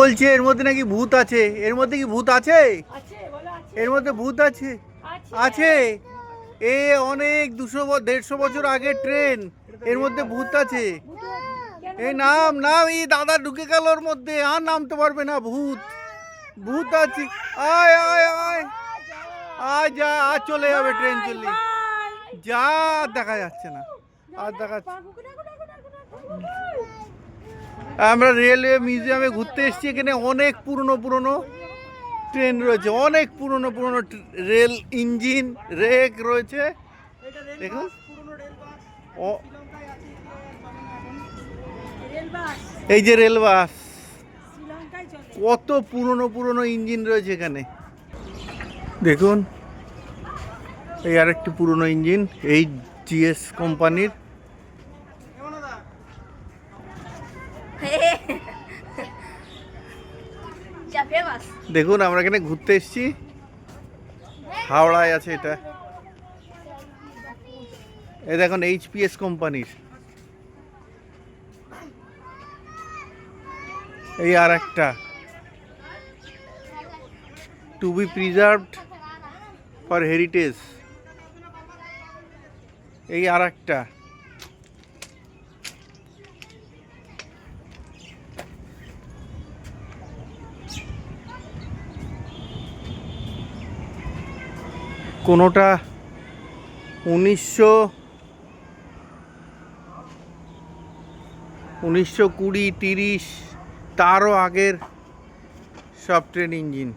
বলছে এর মধ্যে নাকি ভূত আছে। এর মধ্যে কি ভূত আছে? এর মধ্যে ভূত আছে? আছে। এ অনেক 200-150 বছর আগের ট্রেন, এর মধ্যে ভূত আছে। এই নাম নাম এই দাদা ঢুকে গেল ওর মধ্যে, আর নামতে পারবে না। ভূত ভূত আছে। আয় আয় আয় আয়, যা আর চলে যাবে ট্রেন, চললে যা দেখা যাচ্ছে না আর দেখা। আমরা রেলওয়ে মিউজিয়ামে ঘুরতে এসেছি। এখানে অনেক পুরনো পুরনো ট্রেন রয়েছে, অনেক পুরনো পুরনো রেল ইঞ্জিন রেক রয়েছে। দেখুন এই যে রেল বাস, কত পুরনো পুরনো ইঞ্জিন রয়েছে এখানে। দেখুন এই আরেকটি পুরনো ইঞ্জিন, এই জিএস কোম্পানির। দেখুন আমরা এখানে ঘুরতে এসেছি, হাওড়ায় আছে এটা। এই দেখুন এইচপিএস কোম্পানির। এই আর একটা, to be preserved for heritage. এই আর একটা, কোনোটা 1920-30 তারও আগের সব ট্রেন ইঞ্জিন।